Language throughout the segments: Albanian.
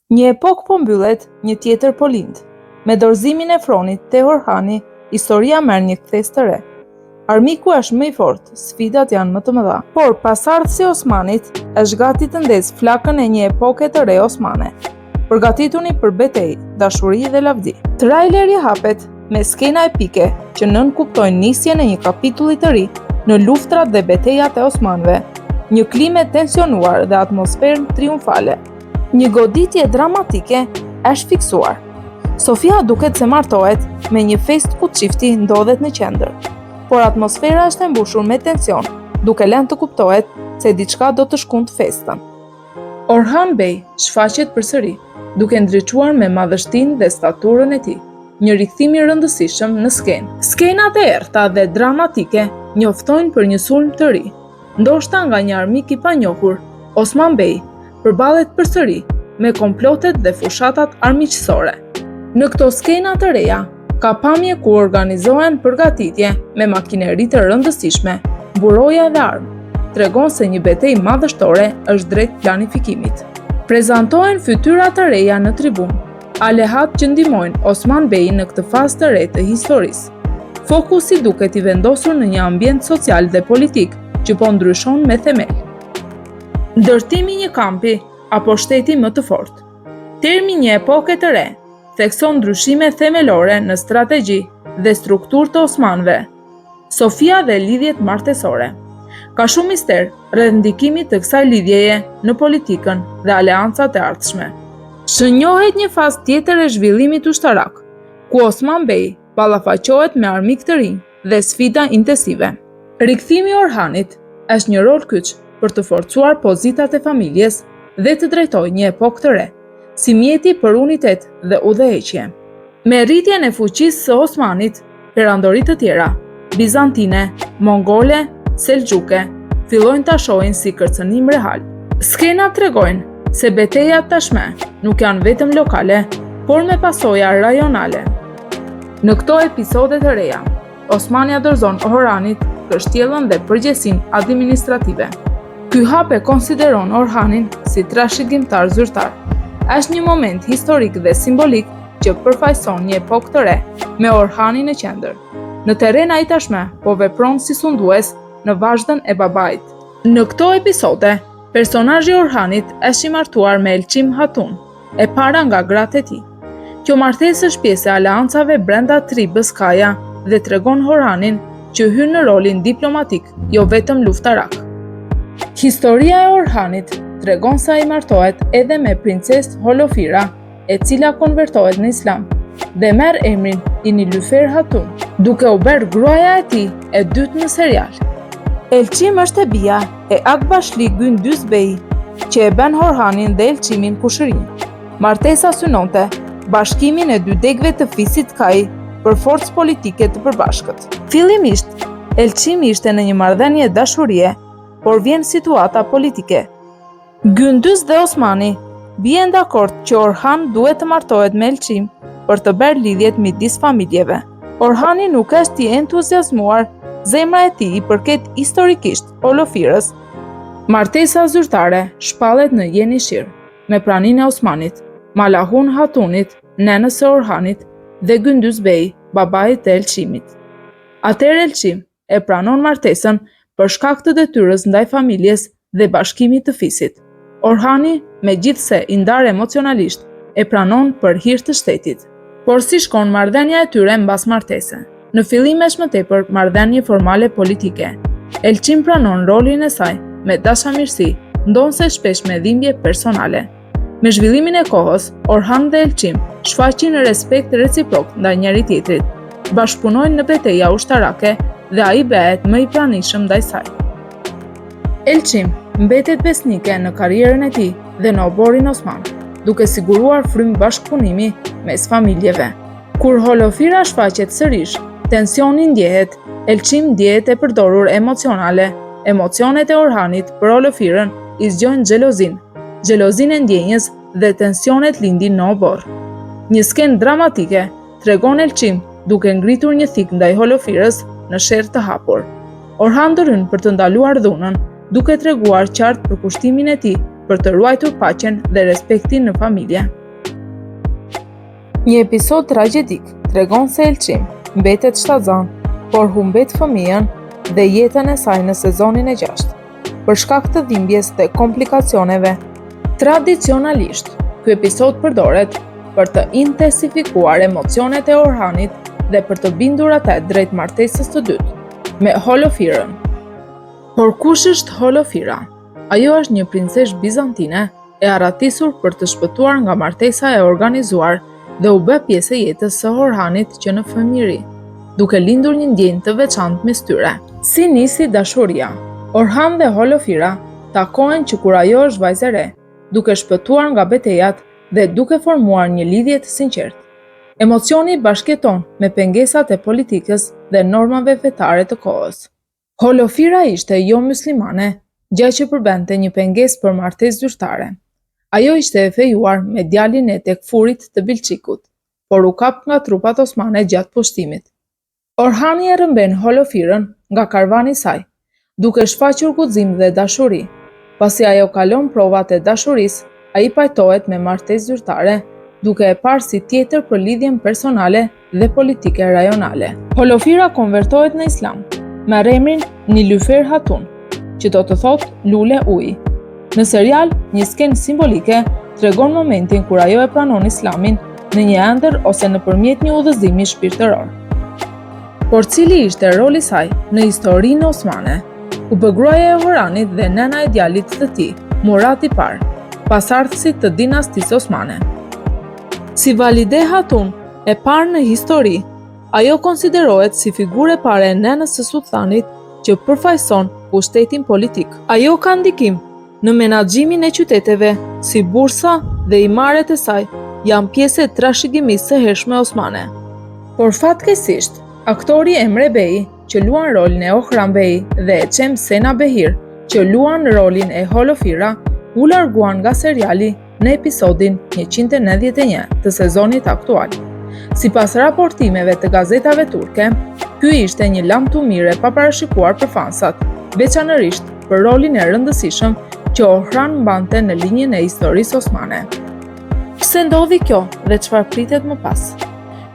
Një epok po mbyllet, një tjetër po lind. Me dorëzimin e Fronit te Orhani, historia merr një kthes të re. Armiku është më i fortë, sfidat janë më të mëdha. Por pasardhësi Osmanit është gati të ndezë flakën e një epoke të re osmane. Përgatituni për betejë, dashuri dhe lavdi. Traileri hapet me skena epike që nënkuptojnë nisjen e një kapitulli të ri në luftrat dhe betejat e osmanëve, një klimë tensionuar dhe atmosferë triumfale. Një goditje dramatike është fiksuar. Sofia duket se martohet me një fest ku çifti ndodhet në qendër, por atmosfera është e mbushur me tension, duke lënë të kuptohet se diçka do të shkundë festën. Orhan Bey shfaqet përsëri, duke ndriçuar me madhështinë dhe staturën e tij, një rikthim i rëndësishëm në skenë. Skenat e errta dhe dramatike njoftojnë për një sulm të ri, ndoshta nga një armik i panjohur. Osman Bey përballet përsëri me komplotet dhe fushatat armiqësore. Në këto skena të reja, ka pamje ku organizohen përgatitje me makineri të rëndësishme, buroja dhe armë. Tregon se një betejë madhështore është drejt planifikimit. Prezantohen fytyra të reja në tribun, alehat që ndihmojnë Osman Bey'n në këtë fazë të re të historisë. Fokusi duket i vendosur në një ambient social dhe politik që po ndryshon me themel. Ndërtimi një kampi apo shteti më të fortë. Termi një epoke të re thekson ndryshime themelore në strategji dhe strukturë të osmanëve. Sofia dhe lidhjet martesore. Ka shumë mister rreth ndikimit të kësaj lidhjeje në politikën dhe aleancat e ardhshme. Shënjohet një fazë tjetër e zhvillimit ushtarak, ku Osman Bey ballafaqohet me armik të rinj dhe sfida intensive. Rikthimi i Orhanit është një rol kyç për të forcuar pozitat e familjes dhe të drejtojë një epokë të re, si mjeti për unitet dhe udhëheqje. Me rritjen e fuqisë së Osmanit, perandorit të tjera, bizantine, mongole, selxhuke, fillojnë ta shohin si kërcënim real. Skenat tregojnë se betejat tashme nuk janë vetëm lokale, por me pasoja rajonale. Në këto episode të reja, Osmani dorëzon Orhanit kështjellën dhe përgjegjësinë administrative. Ky hap e konsideron Orhanin si trashëgimtar zyrtar. Është një moment historik dhe simbolik që përfaqëson një epokë të re me Orhanin në qendër. Në terren ai tashmë po vepron si sundues në vazhdën e babait. Në këto episode, personazhi i Orhanit është i martuar me Elçim Hatun, e para nga gratë e tij. Kjo martesë është pjesë e aleancave brenda tribës Kaja dhe tregon Orhanin që hyn në rolin diplomatik, jo vetëm luftarak. Historia e Orhanit tregon se ai martohet edhe me princesë Holofira, e cila konvertohet në Islam dhe merr emrin i Nilüfer Hatun, duke u bërë gruaja e tij e dytë në serial. Elçim është e bija e Akbashli Gündüz Bey, që e bën Orhanin dhe Elçimin kushërinj. Martesa synonte bashkimin e dy degëve të fisit Kaj për forcë politike të përbashkët. Fillimisht, Elçimi ishte në një marrëdhënie dashurie, por vjen situata politike. Gündüz dhe Osmani bien dakord që Orhan duhet të martohet me Elçim për të bërë lidhjet midis familjeve. Orhani nuk është i entuziazmuar, zemra e tij i përket historikisht Holofirës. Martesa zyrtare shpallet në Yenishir, me praninë e Osmanit, Malahun Hatunit, nënës së Orhanit, dhe Gündüz Bey, babait të Elçimit. Atëherë Elçim e pranon martesën për shkak të detyrës ndaj familjes dhe bashkimit të fisit. Orhani, megjithse i ndar emocionalisht, e pranon për hir të shtetit. Por si shkon marrëdhënia e tyre mbas martese? Në fillim është më tepër marrëdhënie formale politike. Elçim pranon rolin e saj me dashamirësi, ndonse shpesh me dhimbje personale. Me zhvillimin e kohës, Orhan dhe Elçim shfaqin respekt reciprok ndaj njëri tjetrit, bashkëpunojnë në betejë ushtarake dhe ai bëhet më i pranishëm ndaj saj. Elçim mbetet besnike në karrierën e tij dhe në oborin osman, duke siguruar frymë bashkëpunimi mes familjeve. Kur Holofira shfaqet sërish, tensioni ndjehet, Elçim ndjehet e përdorur emocionale. Emocionet e Orhanit për Holofirën i zgjojnë xhelozinë e ndjenjës dhe tensionet lindin në obor. Një skenë dramatike tregon Elçim duke ngritur një thik ndaj Holofirës në sherr të hapur. Orhan ndryn për të ndaluar dhunën, duke treguar qartë për kushtimin e tij për të ruajtur paqen dhe respektin në familje. Një episod tragjedik tregon se Elçim mbetet shtatzan, por humbet fëmijën dhe jetën e saj në sezonin e 6, për shkak të dhimbjes dhe komplikacioneve. Tradicionalisht, ky episod përdoret për të intensifikuar emocionet e Orhanit dhe për të bindur atë drejt martesës së dytë me Holofirën. Por kush është Holofira? Ajo është një princesh bizantine e arratisur për të shpëtuar nga martesa e organizuar dhe u bë pjesë e jetës së Orhanit që në fëmijëri, duke lindur një ndjenjë të veçantë mes tyre. Si nisi dashuria? Orhan dhe Holofira takohen që kur ajo është vajzë e re, duke shpëtuar nga betejat dhe duke formuar një lidhje të sinqertë. Emocioni bashkëton me pengesat e politikës dhe normave fetare të kohës. Holofira ishte jo muslimane, gjë që përbente një pengesë për martesë zyrtare. Ajo ishte e fejuar me djalin e Tekfurit të Bilçikut, por u kap nga trupat osmane gjatë pushtimit. Orhani e rëmben Holofirën nga karvani i saj, duke shfaqur guxim dhe dashuri. Pasi ajo kalon provat e dashurisë, ai pajtohet me martesë zyrtare, duke e parë si tjetër për lidhjen personale dhe politike rajonale. Holofira konvertohet në Islam, me emrin Nilüfer Hatun, që do të thotë lule uji. Në serial, një skenë simbolike tregon momentin kur ajo e pranon Islamin në një ëndër ose nëpërmjet një udhëzimi shpirtëror. Por cili ishte roli i saj në historinë osmane? U bë gruaja e Orhanit dhe nëna e djalit të tij, Murat I Parë, pasardhësit të dinastisë osmane. Si Valide Hatun e parë në histori, ajo konsiderohet si figurë e parë e nënës së sultanit që përfaqëson pushtetin politik. Ajo ka ndikim në menaxhimin e qyteteve, si Bursa dhe imaret e saj janë pjesë e trashëgimisë së hershme osmane. Por fatkeqësisht, aktori Emre Bey, që luan rolin e Ohran Bey, dhe Eçem Sena Behir, që luan rolin e Holofira, u larguan nga seriali në episodin 191 të sezonit aktual. Sipas raportimeve të gazetave turke, ky ishte një lamtumir e paparashikuar për fansat, veçanërisht për rolin e rëndësishëm që Orhan mbante në linjën e historisë osmane. Pse ndodhi kjo dhe çfarë pritet më pas?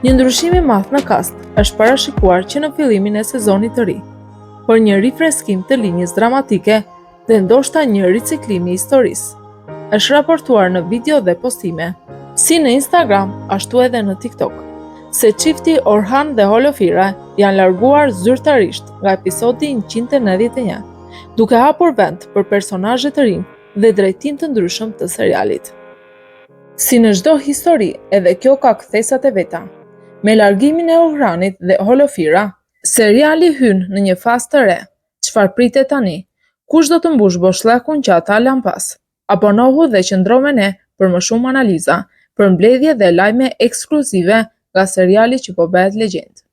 Një ndryshim I madh në kast është parashikuar që në fillimin e sezonit të ri, por një rifreskim të linjës dramatike dhe ndoshta një riciklimi I historisë. Është raportuar në video dhe postime, si në Instagram, ashtu edhe në TikTok, se çifti Orhan dhe Holofira janë larguar zyrtarisht nga episodi 191, duke hapur vend për personazhe të rinj dhe drejtim të ndryshëm të serialit. Si në çdo histori, edhe kjo ka kthesat e veta. Me largimin e Orhanit dhe Holofira, seriali hyn në një fazë të re. Çfarë pritet tani? Kush do të mbush boshllakun që ata lan pas? Abonohu dhe qëndro me ne për më shumë analiza, për mbledhje dhe lajme ekskluzive nga seriali që po bëhet legjendë.